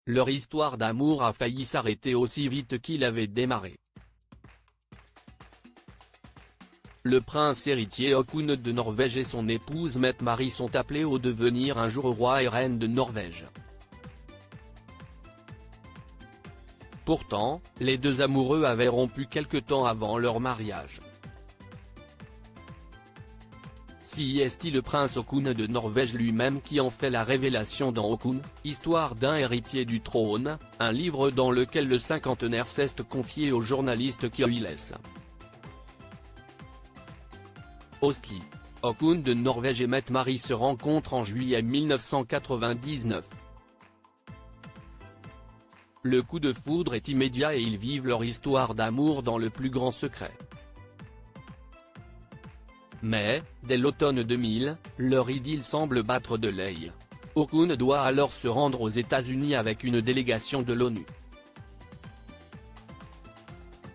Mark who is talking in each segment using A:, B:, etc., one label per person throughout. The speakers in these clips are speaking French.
A: leur histoire d'amour a failli s'arrêter aussi vite qu'il avait démarré. Le prince héritier Haakon de Norvège et son épouse Mette-Marit sont appelés au devenir un jour roi et reine de Norvège. Pourtant, les deux amoureux avaient rompu quelque temps avant leur mariage. Si est le prince Haakon de Norvège lui-même qui en fait la révélation dans Haakon, histoire d'un héritier du trône, un livre dans lequel le cinquantenaire s'est confié au journaliste Kjøles. Osli. Haakon de Norvège et Mette-Marit se rencontrent en juillet 1999. Le coup de foudre est immédiat et ils vivent leur histoire d'amour dans le plus grand secret. Mais, dès l'automne 2000, leur idylle semble battre de l'aile. Haakon doit alors se rendre aux États-Unis avec une délégation de l'ONU.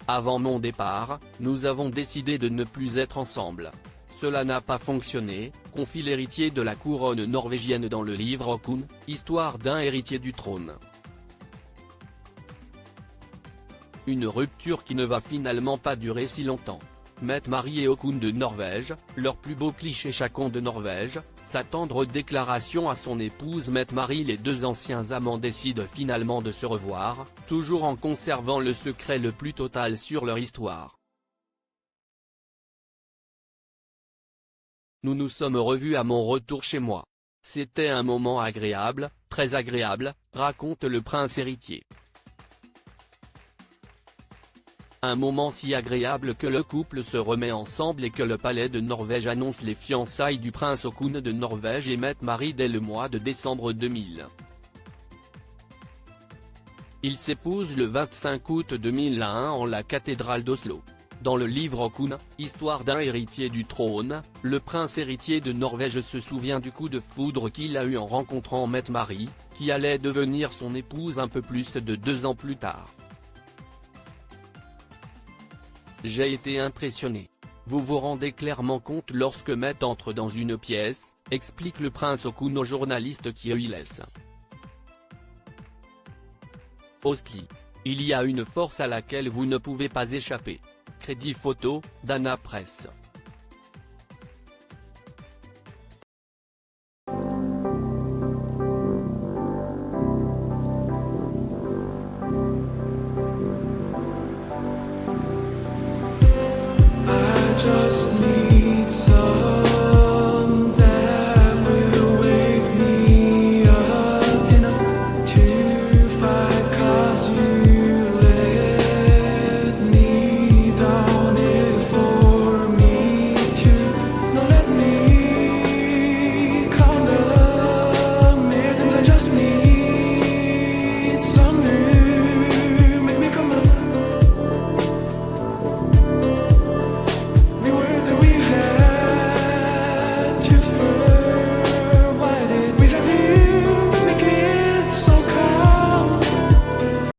A: Avant mon départ, nous avons décidé de ne plus être ensemble. Cela n'a pas fonctionné, confie l'héritier de la couronne norvégienne dans le livre Haakon, histoire d'un héritier du trône. Une rupture qui ne va finalement pas durer si longtemps. Mette-Marit et Haakon de Norvège, leur plus beau cliché chacun de Norvège, sa tendre déclaration à son épouse Mette-Marit. Les deux anciens amants décident finalement de se revoir, toujours en conservant le secret le plus total sur leur histoire. Nous nous sommes revus à mon retour chez moi. C'était un moment agréable, très agréable, raconte le prince héritier. Un moment si agréable que le couple se remet ensemble et que le palais de Norvège annonce les fiançailles du prince Haakon de Norvège et Mette-Marit dès le mois de décembre 2000. Ils s'épousent le 25 août 2001 en la cathédrale d'Oslo. Dans le livre Haakon, histoire d'un héritier du trône, le prince héritier de Norvège se souvient du coup de foudre qu'il a eu en rencontrant Mette-Marit, qui allait devenir son épouse un peu plus de 2 ans plus tard. J'ai été impressionné. Vous vous rendez clairement compte lorsque Mette entre dans une pièce, explique le prince Haakon au journaliste Kjøles. Osli. Il y a une force à laquelle vous ne pouvez pas échapper. Crédit photo, Dana Press.